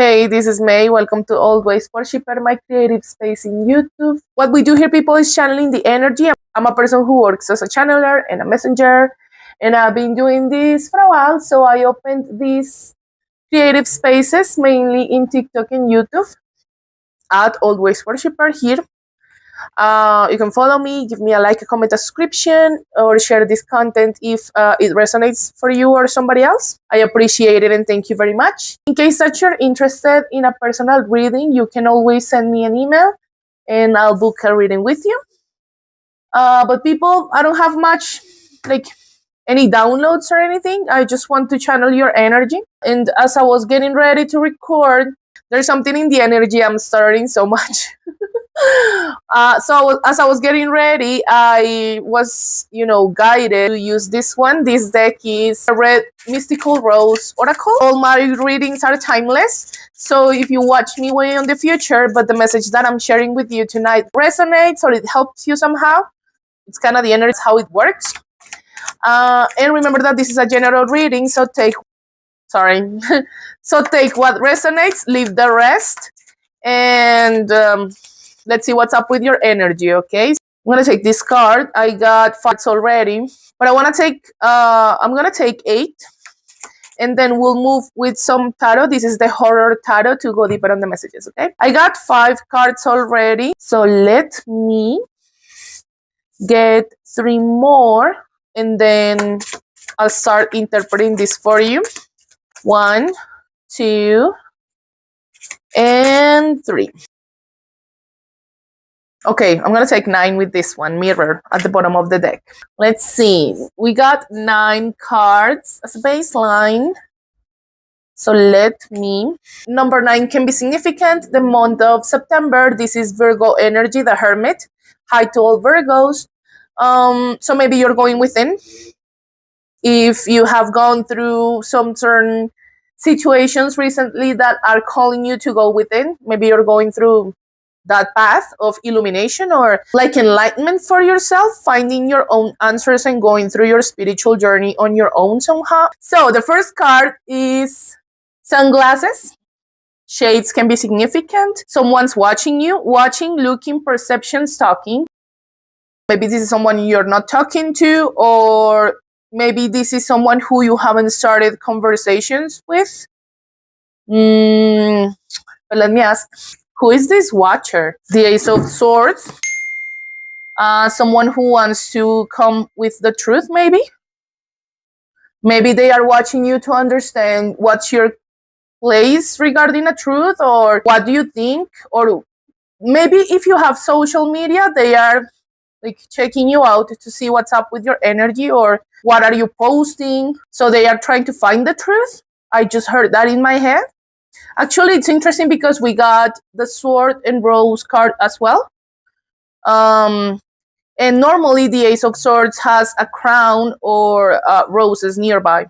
Hey, this is May. Welcome to Always Worshipper, my creative space in YouTube. What we do here, people, is channeling the energy. I'm a person who works as a channeler and a messenger, and I've been doing this for a while. So I opened these creative spaces mainly in TikTok and YouTube at Always Worshipper here. You can follow me, give me a like, a comment, a subscription, or share this content if it resonates for you or somebody else. I appreciate it and thank you very much. In case that you're interested in a personal reading, you can always send me an email and I'll book a reading with you. But people, I don't have much, like any downloads or anything. I just want to channel your energy. And as I was getting ready to record, there's something in the energy I'm starting so much. So as I was getting ready, I was, guided to use this one. This deck is a red mystical rose oracle. All my readings are timeless. So if you watch me way in the future, but the message that I'm sharing with you tonight resonates or it helps you somehow, it's kind of the energy, how it works. And remember that this is a general reading, so take what resonates, leave the rest, and let's see what's up with your energy, okay? I'm gonna take this card. I got 5 already, but I wanna take, I'm gonna take 8, and then we'll move with some tarot. This is the horror tarot to go deeper on the messages, okay? I got 5 cards already, so let me get 3 more, and then I'll start interpreting this for you. 1, 2, and 3. Okay, I'm gonna take 9 with this one, mirror at the bottom of the deck. Let's see, we got 9 cards as a baseline. So number 9 can be significant. The month of September, this is Virgo energy, the Hermit. Hi to all Virgos. So maybe you're going within. If you have gone through some certain situations recently that are calling you to go within, maybe you're going through that path of illumination or like enlightenment for yourself, finding your own answers and going through your spiritual journey on your own somehow. So the first card is sunglasses. Shades can be significant. Someone's watching you, looking, perception, stalking. Maybe this is someone you're not talking to, or maybe this is someone who you haven't started conversations with. But let me ask, who is this watcher? The Ace of Swords. Someone who wants to come with the truth, maybe? Maybe they are watching you to understand what's your place regarding the truth, or what do you think? Or maybe if you have social media, they are like checking you out to see what's up with your energy, or what are you posting. So they are trying to find the truth. I just heard that in my head. Actually, it's interesting because we got the Sword and Rose card as well. And normally the Ace of Swords has a crown or roses nearby.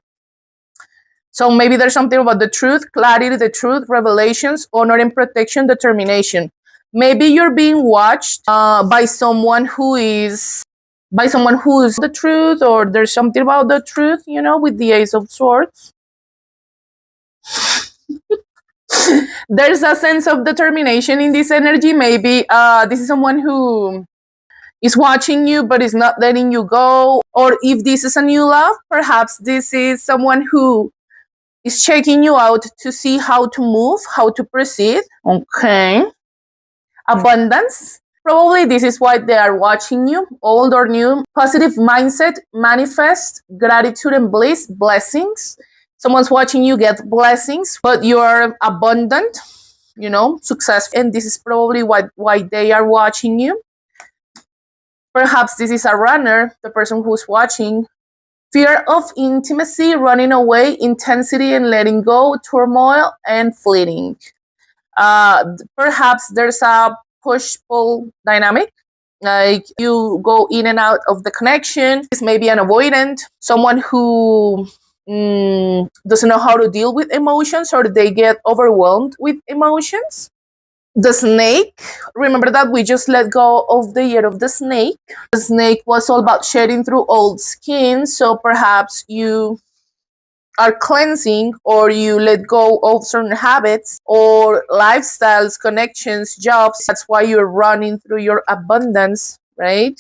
So maybe there's something about the truth, clarity, the truth, revelations, honor and protection, determination. Maybe you're being watched by someone who is the truth, or there's something about the truth, with the Ace of Swords. There's a sense of determination in this energy. Maybe this is someone who is watching you but is not letting you go. Or if this is a new love, perhaps this is someone who is checking you out to see how to move, how to proceed. Okay. Abundance. Probably this is why they are watching you, old or new. Positive mindset, manifest, gratitude and bliss, blessings. Someone's watching you get blessings, but you're abundant, successful. And this is probably why they are watching you. Perhaps this is a runner, the person who's watching. Fear of intimacy, running away, intensity and letting go, turmoil and fleeting. Perhaps there's a push-pull dynamic. Like you go in and out of the connection. This may be an avoidant, someone who doesn't know how to deal with emotions, or they get overwhelmed with emotions. The snake, remember that we just let go of the year of the snake. The snake was all about shedding through old skin, so perhaps you are cleansing, or you let go of certain habits or lifestyles, connections, jobs. That's why you're running through your abundance, right?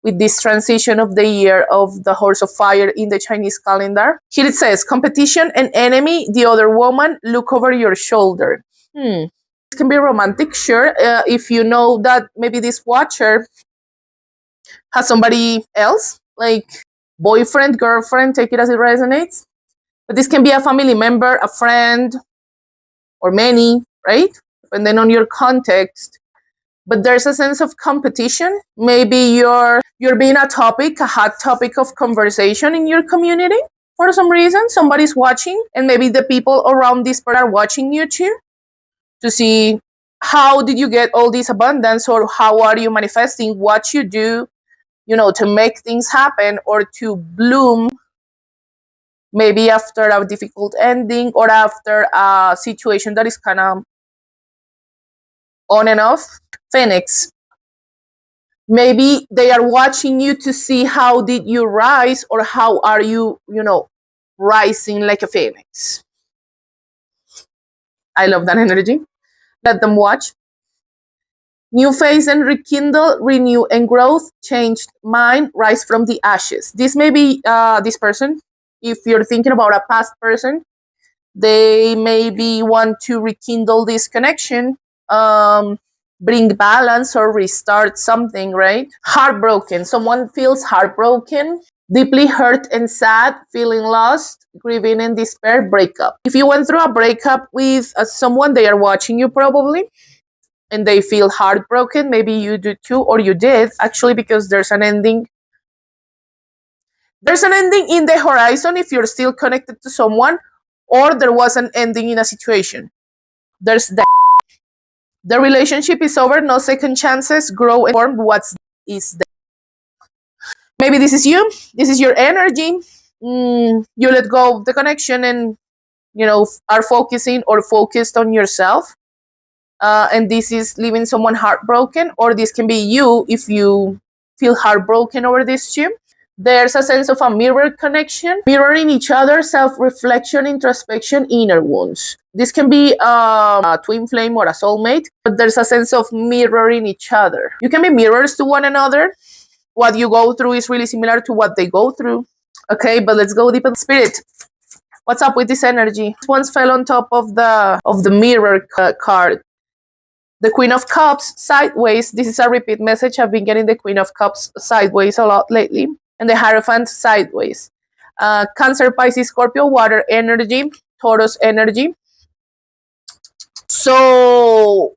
With this transition of the year of the horse of fire in the Chinese calendar. Here it says competition and enemy, the other woman, look over your shoulder. It can be romantic, sure. If you know that maybe this watcher has somebody else, like boyfriend, girlfriend, take it as it resonates. But this can be a family member, a friend, or many, right? Depending on your context. But there's a sense of competition. Maybe you're being a topic, a hot topic of conversation in your community for some reason. Somebody's watching, and maybe the people around this person are watching you too, to see how did you get all this abundance, or how are you manifesting what you do, to make things happen or to bloom, maybe after a difficult ending or after a situation that is kind of on and off. Phoenix. Maybe they are watching you to see how did you rise, or how are you, rising like a phoenix. I love that energy. Let them watch. New phase and rekindle, renew and growth, changed mind, rise from the ashes. This may be this person. If you're thinking about a past person, they maybe want to rekindle this connection, bring balance or restart something, right? Heartbroken. Someone feels heartbroken, deeply hurt and sad, feeling lost, grieving and despair, breakup. If you went through a breakup with someone, they are watching you probably, and they feel heartbroken. Maybe you do too, or you did actually, because there's an ending. There's an ending in the horizon if you're still connected to someone, or there was an ending in a situation. There's that. The relationship is over, no second chances, grow and form what's is there. Maybe this is you, this is your energy. You let go of the connection and, are focusing or focused on yourself. And this is leaving someone heartbroken, or this can be you if you feel heartbroken over this too. There's a sense of a mirror connection, mirroring each other, self-reflection, introspection, inner wounds. This can be a twin flame or a soulmate, but there's a sense of mirroring each other. You can be mirrors to one another. What you go through is really similar to what they go through. Okay, but let's go deep in spirit. What's up with this energy? This one fell on top of the mirror card. The Queen of Cups sideways. This is a repeat message. I've been getting the Queen of Cups sideways a lot lately. And the Hierophant sideways. Cancer, Pisces, Scorpio, water energy, Taurus energy. So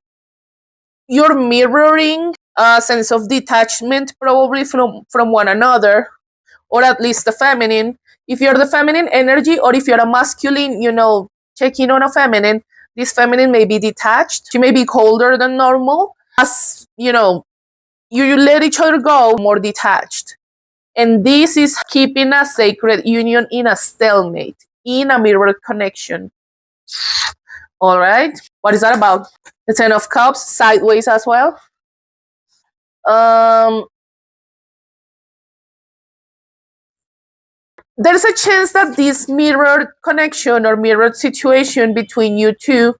you're mirroring a sense of detachment probably from one another, or at least the feminine. If you're the feminine energy, or if you're a masculine, checking on a feminine, this feminine may be detached. She may be colder than normal. As you let each other go, more detached. And this is keeping a sacred union in a stalemate, in a mirror connection. All right. What is that about? The Ten of Cups, sideways as well. There's a chance that this mirrored connection or mirrored situation between you two,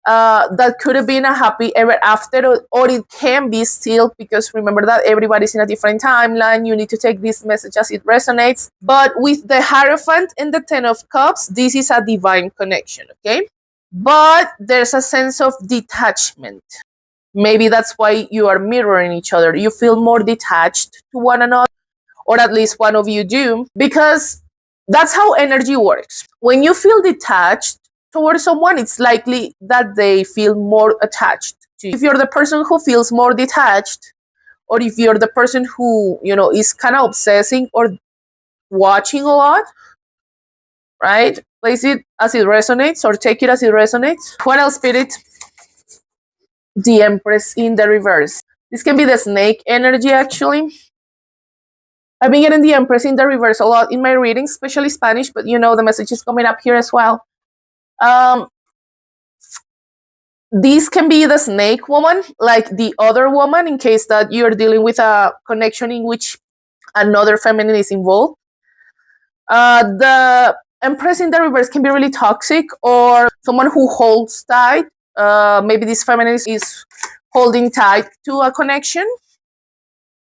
that could have been a happy ever after, or it can be still, because remember that everybody's in a different timeline. You need to take this message as it resonates. But with the Hierophant and the Ten of Cups, this is a divine connection, okay? But there's a sense of detachment. Maybe that's why you are mirroring each other. You feel more detached to one another, or at least one of you do, because that's how energy works. When you feel detached towards someone, it's likely that they feel more attached to you. If you're the person who feels more detached, or if you're the person who, is kind of obsessing or watching a lot, right? Place it as it resonates, or take it as it resonates. What else, Spirit? The Empress in the reverse. This can be the snake energy, actually. I've been getting the Empress in the reverse a lot in my readings, especially Spanish, but the message is coming up here as well. This can be the snake woman, like the other woman, in case that you're dealing with a connection in which another feminine is involved. The Empress in the reverse can be really toxic, or someone who holds tight. Maybe this feminine is holding tight to a connection,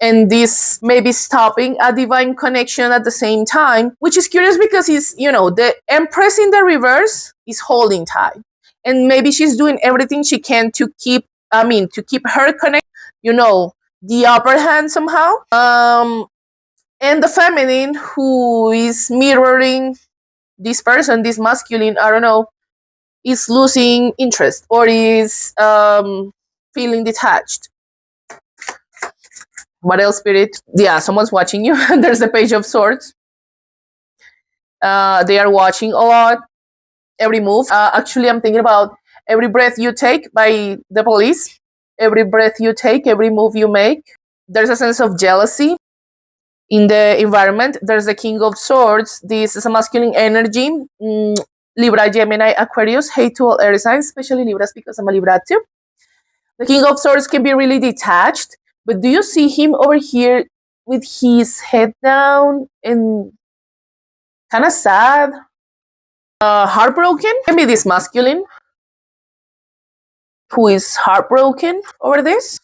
and this may be stopping a divine connection at the same time, which is curious because the Empress in the reverse is holding tight, and maybe she's doing everything she can to keep her connect, the upper hand somehow. And the feminine who is mirroring this person, this masculine, I don't know, is losing interest or is feeling detached. What else, Spirit? Yeah, someone's watching you. There's the Page of Swords. They are watching a lot, every move. Actually, I'm thinking about Every Breath You Take by the Police. Every breath you take, every move you make. There's a sense of jealousy in the environment. There's the King of Swords. This is a masculine energy. Libra, Gemini, Aquarius. Hate to all air signs, especially Libras because I'm a Libra too. The King of Swords can be really detached, but do you see him over here with his head down and kind of sad? Heartbroken? Can be this masculine who is heartbroken over this.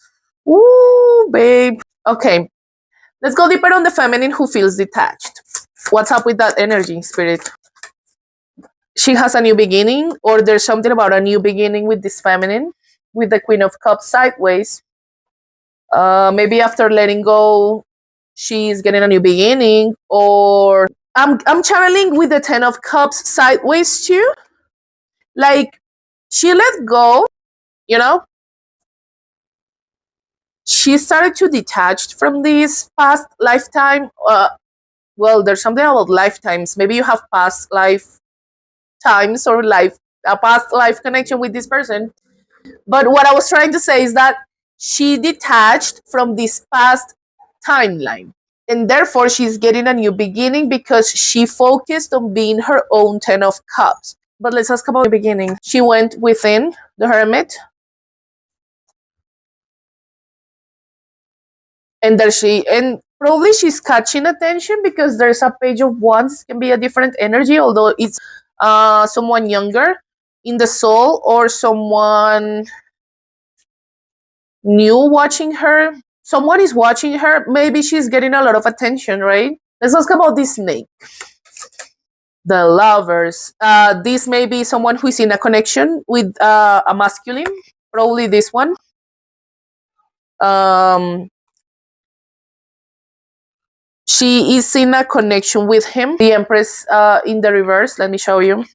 Ooh, babe. Okay, let's go deeper on the feminine who feels detached. What's up with that energy, Spirit? She has a new beginning, or there's something about a new beginning with this feminine, with the Queen of Cups sideways. Maybe after letting go, she's getting a new beginning, or I'm channeling with the Ten of Cups sideways too. Like she let go, you know. She started to detach from this past lifetime. Well, there's something about lifetimes. Maybe you have past lifetimes or a past life connection with this person. But what I was trying to say is that she detached from this past timeline. And therefore, she's getting a new beginning because she focused on being her own Ten of Cups. But let's ask about the beginning. She went within the Hermit. And probably she's catching attention because there's a Page of Wands. It can be a different energy, although it's someone younger in the soul or someone new watching her. Someone is watching her. Maybe she's getting a lot of attention, right? Let's ask about this snake. The Lovers. This may be someone who is in a connection with a masculine. Probably this one. She is in a connection with him. The Empress in the reverse. Let me show you.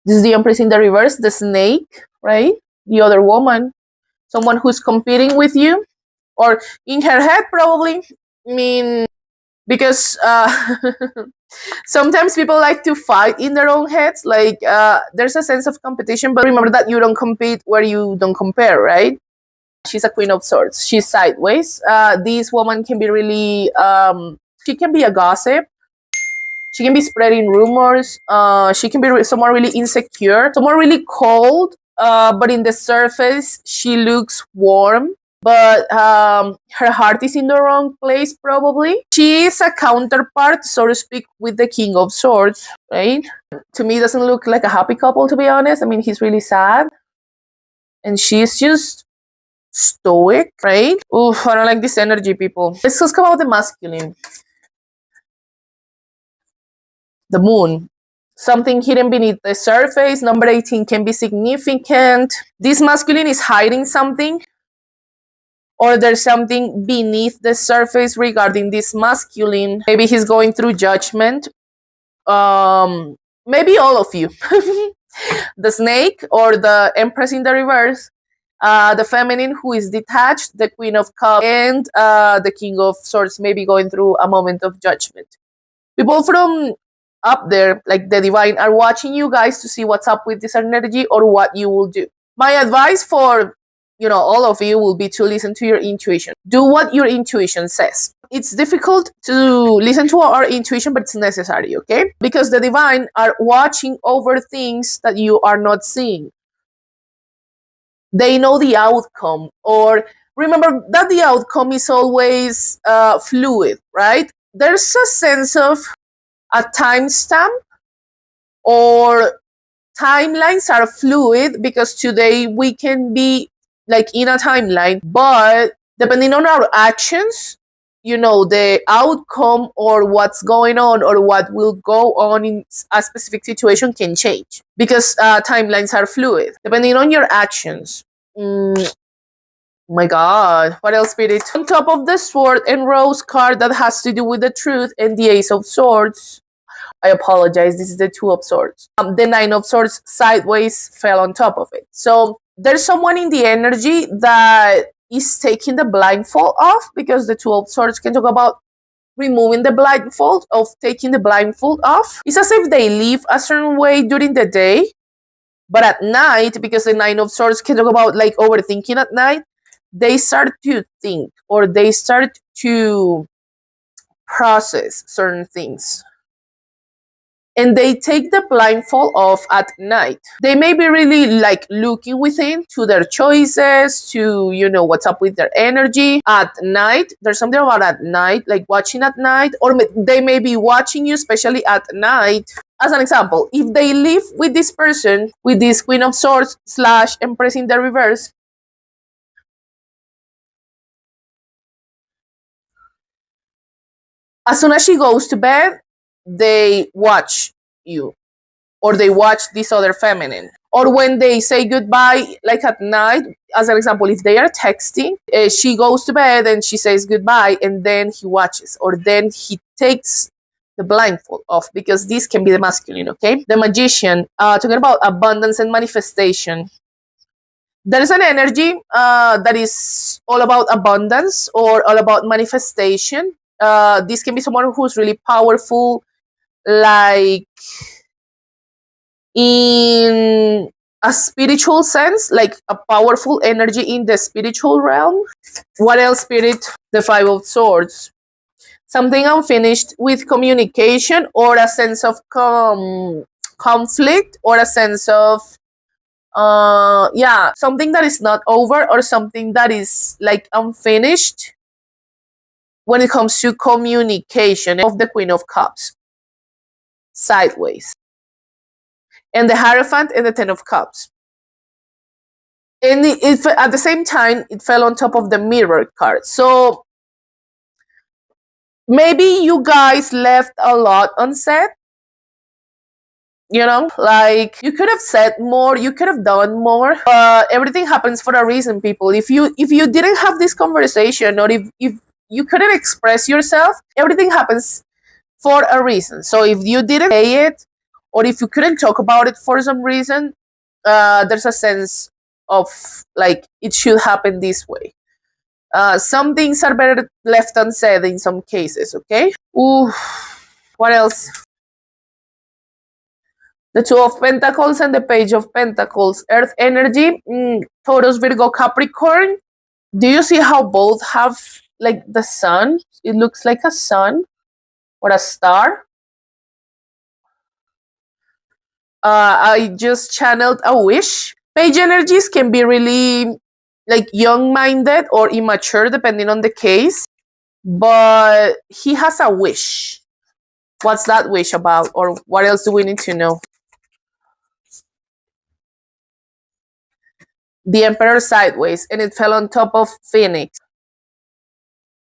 This is the Empress in the reverse, the snake, right? The other woman, someone who's competing with you, or in her head, probably. I mean, because sometimes people like to fight in their own heads. Like, there's a sense of competition, but remember that you don't compete where you don't compare, right? She's a Queen of Swords. She's sideways. This woman can be really, she can be a gossip. She can be spreading rumors. She can be someone really insecure, someone really cold. But in the surface, she looks warm. But her heart is in the wrong place, probably. She is a counterpart, so to speak, with the King of Swords, right? To me, it doesn't look like a happy couple, to be honest. I mean, he's really sad. And she's just stoic, right? Oof, I don't like this energy, people. Let's talk about the masculine. The Moon. Something hidden beneath the surface. Number 18 can be significant. This masculine is hiding something, or there's something beneath the surface regarding this masculine. Maybe he's going through judgment. Maybe all of you. The snake or the Empress in the reverse. The feminine who is detached, the Queen of Cups, and the King of Swords may be going through a moment of judgment. People from up there, like the divine, are watching you guys to see what's up with this energy or what you will do. My advice for all of you will be to listen to your intuition. Do what your intuition says. It's difficult to listen to our intuition, but it's necessary, okay? Because the divine are watching over things that you are not seeing. They know the outcome, or remember that the outcome is always fluid, right? there's a sense of a timestamp, or timelines are fluid, because today we can be like in a timeline, but depending on our actions, the outcome or what's going on or what will go on in a specific situation can change, because timelines are fluid depending on your actions. My god, what else, Spirit? On top of the sword and rose card that has to do with the truth, and the ace of swords, I apologize, this is the two of swords. The nine of swords sideways fell on top of it. So there's someone in the energy that is taking the blindfold off, because the two of swords can talk about removing the blindfold, of taking the blindfold off. It's as if they live a certain way during the day, but at night, because the nine of swords can talk about like overthinking at night, they start to think, or they start to process certain things, and they take the blindfold off at night. They may be really like looking within to their choices, to what's up with their energy at night. There's something about at night, like watching at night, or they may be watching you, especially at night. As an example, if they live with this person, with this queen of swords slash empress in the reverse, as soon as she goes to bed, they watch you, or they watch this other feminine. Or when they say goodbye, like at night, as an example, if they are texting, she goes to bed and she says goodbye, and then he watches, or then he takes the blindfold off, because this can be the masculine, okay? The magician, talking about abundance and manifestation. There is an energy that is all about abundance or all about manifestation. This can be someone who's really powerful, like in a spiritual sense, like a powerful energy in the spiritual realm. What else, Spirit? The five of swords. Something unfinished with communication, or a sense of conflict, or a sense of something that is not over, or something that is like unfinished when it comes to communication. Of the Queen of Cups sideways, and the Hierophant and the Ten of Cups. And at the same time, it fell on top of the Mirror card. So maybe you guys left a lot unsaid. Like you could have said more, you could have done more. Everything happens for a reason, people. If you didn't have this conversation, or if you couldn't express yourself, everything happens for a reason. So if you didn't say it, or if you couldn't talk about it for some reason, there's a sense of like it should happen this way. Some things are better left unsaid in some cases, okay? Ooh, what else? The Two of Pentacles and the Page of Pentacles. Earth energy, Taurus, Virgo, Capricorn. Do you see how both have like the sun? It looks like a sun or a star. I just channeled a wish. Page energies can be really like young-minded or immature, depending on the case. But he has a wish. What's that wish about? Or what else do we need to know? The Emperor sideways, and it fell on top of Phoenix.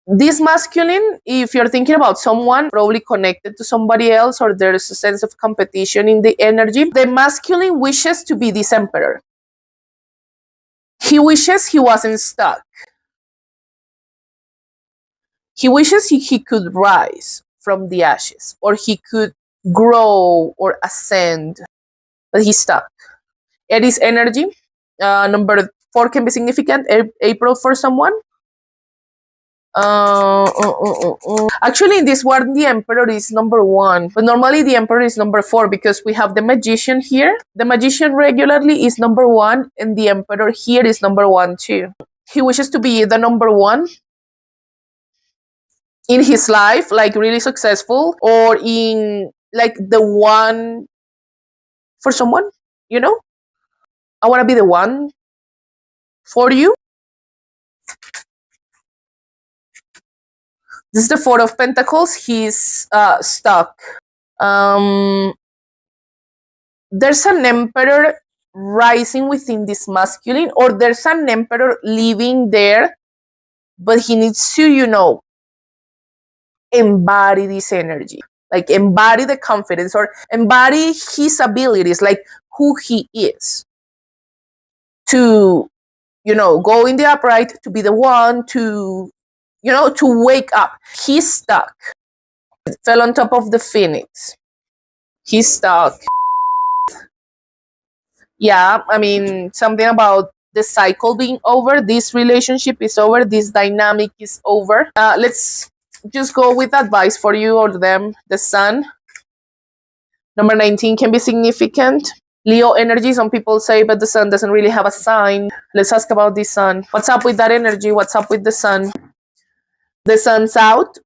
This masculine, if you're thinking about someone probably connected to somebody else, or there's a sense of competition in the energy, the masculine wishes to be this Emperor. He wishes he wasn't stuck. He wishes he could rise from the ashes, or he could grow or ascend, but he's stuck. Aries energy, number 4 can be significant. April for someone. Actually, in this one, the Emperor is number 1, but normally the Emperor is number 4, because we have the Magician here. The Magician regularly is number 1, and the Emperor here is number 1 too. He wishes to be the number 1 in his life, like really successful, or in like the one for someone, I want to be the one for you. This is the Four of Pentacles. He's stuck. There's an emperor rising within this masculine, or there's an emperor living there, but he needs to, embody this energy, like embody the confidence or embody his abilities, like who he is, to, go in the upright, to be the one to, to wake up. He's stuck. Fell on top of the phoenix. He's stuck. Yeah, I mean, something about the cycle being over. This relationship is over. This dynamic is over. Let's just go with advice for you or them. The sun. Number 19 can be significant. Leo energy, some people say, but the sun doesn't really have a sign. Let's ask about the sun. What's up with that energy? What's up with the sun? The sun's out.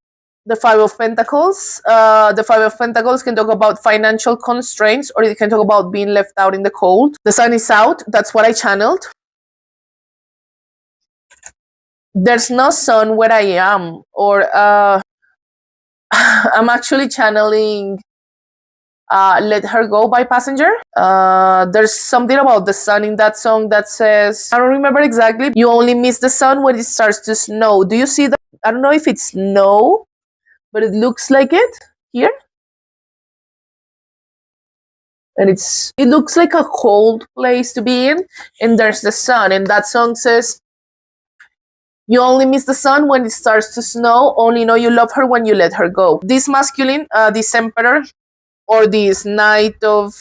The Five of Pentacles. The Five of Pentacles can talk about financial constraints, or it can talk about being left out in the cold. The sun is out. That's what I channeled. There's no sun where I am, or I'm actually channeling Let Her Go by Passenger. There's something about the sun in that song that says, I don't remember exactly, you only miss the sun when it starts to snow. Do you see that? I don't know if it's snow, but it looks like it here. And it looks like a cold place to be in, and there's the sun, and that song says, you only miss the sun when it starts to snow, only know you love her when you let her go. This masculine, this emperor, or this knight of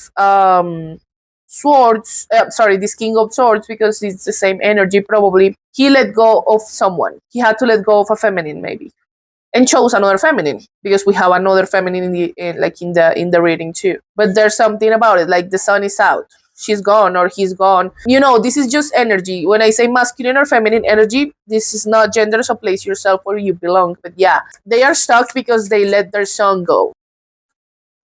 swords, this king of swords, because it's the same energy probably, he let go of someone. He had to let go of a feminine maybe, and chose another feminine, because we have another feminine in the reading too. But there's something about it, like the sun is out, she's gone or he's gone. This is just energy. When I say masculine or feminine energy, this is not gender, so place yourself where you belong. But yeah, they are stuck because they let their sun go.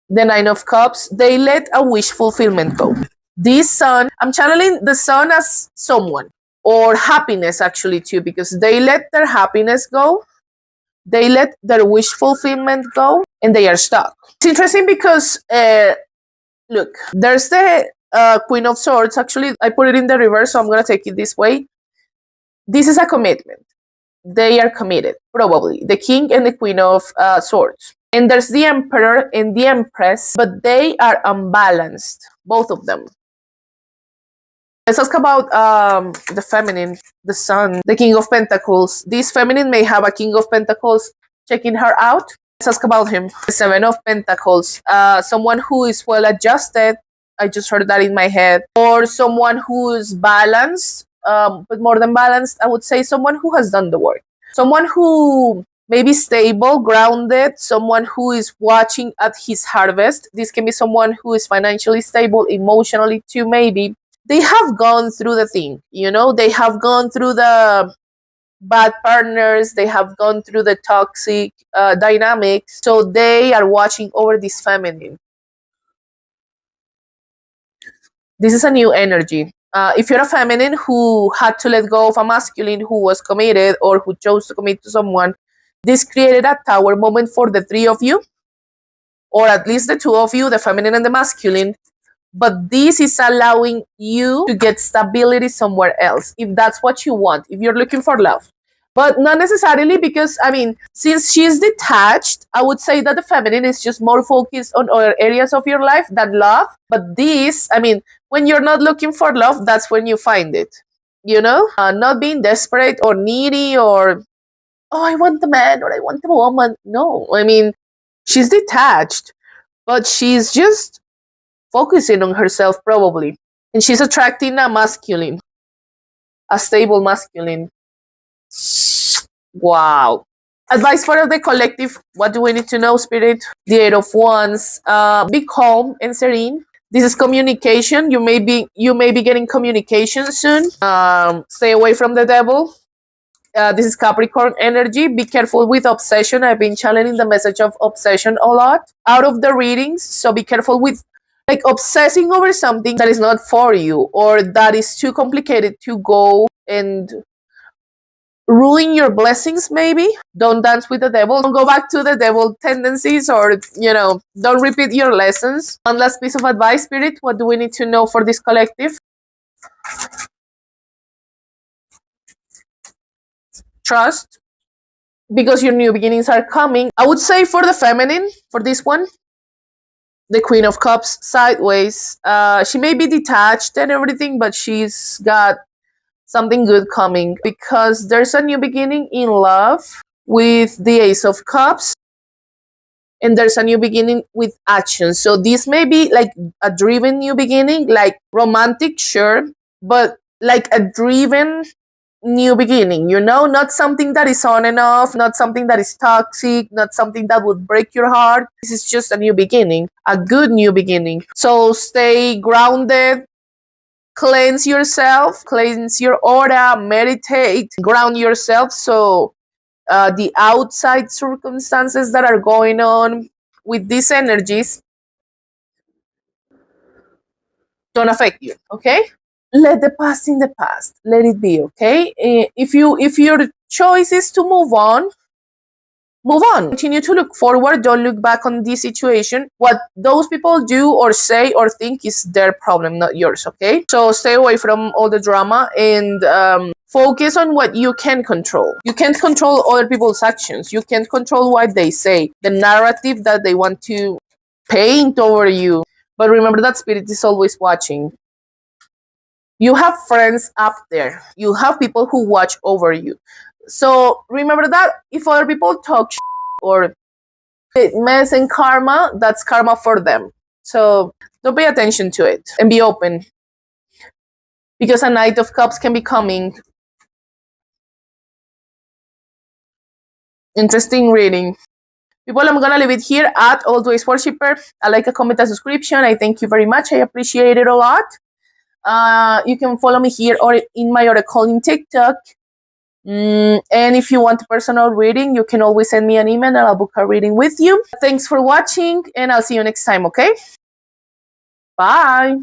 The Nine of Cups, they let a wish fulfillment go. This sun, I'm channeling the sun as someone, or happiness actually too, because they let their happiness go. They let their wish fulfillment go, and they are stuck. It's interesting because, look, there's the Queen of Swords. Actually, I put it in the reverse, so I'm going to take it this way. This is a commitment. They are committed, probably. The King and the Queen of Swords. And there's the Emperor and the Empress, but they are unbalanced, both of them. Let's ask about the feminine, the Sun, the King of Pentacles. This feminine may have a King of Pentacles checking her out. Let's ask about him. The Seven of Pentacles, someone who is well adjusted. I just heard that in my head. Or someone who is balanced, but more than balanced, I would say someone who has done the work. Someone who may be stable, grounded, someone who is watching at his harvest. This can be someone who is financially stable, emotionally too, maybe. They have gone through the thing, they have gone through the bad partners, they have gone through the toxic dynamics, so they are watching over this feminine. This is a new energy. If you're a feminine who had to let go of a masculine who was committed or who chose to commit to someone, this created a tower moment for the three of you, or at least the two of you, the feminine and the masculine. But this is allowing you to get stability somewhere else, if that's what you want, if you're looking for love. But not necessarily, because, since she's detached, I would say that the feminine is just more focused on other areas of your life than love. But this, when you're not looking for love, that's when you find it. Not being desperate or needy or, oh, I want the man or I want the woman. No, she's detached, but she's just focusing on herself probably. And she's attracting a masculine, a stable masculine. Wow. Advice for the collective. What do we need to know, Spirit? The Eight of Wands. Be calm and serene. This is communication. You may be getting communication soon. Stay away from the devil. This is Capricorn energy. Be careful with obsession. I've been channeling the message of obsession a lot out of the readings. So be careful with obsessing over something that is not for you, or that is too complicated to go and ruin your blessings, maybe. Don't dance with the devil. Don't go back to the devil tendencies, or, don't repeat your lessons. One last piece of advice, Spirit. What do we need to know for this collective? Trust, because your new beginnings are coming. I would say for the feminine, for this one, the Queen of Cups sideways. She may be detached and everything, but she's got something good coming, because there's a new beginning in love with the Ace of Cups, and there's a new beginning with action. So this may be like a driven new beginning, like romantic, sure, but like a driven new beginning, not something that is on and off, not something that is toxic, not something that would break your heart. This is just a new beginning, a good new beginning. So stay grounded, cleanse yourself, cleanse your aura, meditate, ground yourself, so the outside circumstances that are going on with these energies don't affect you. Okay, let the past in the past, let it be. Okay, if your choice is to move on, continue to look forward. Don't look back on this situation. What those people do or say or think is their problem, not yours. Okay, so stay away from all the drama, and focus on what you can control. You can't control other people's actions. You can't control what they say, the narrative that they want to paint over you. But remember that Spirit is always watching. You have friends up there. You have people who watch over you. So remember that if other people talk or mess and karma, that's karma for them. So don't pay attention to it and be open, because a Knight of Cups can be coming. Interesting reading. People, I'm gonna leave it here at Always Worshipper. I like, a comment, a subscription. I thank you very much. I appreciate it a lot. You can follow me here or in my oracle in TikTok. And if you want a personal reading, you can always send me an email and I'll book a reading with you. Thanks for watching, and I'll see you next time, okay? Bye.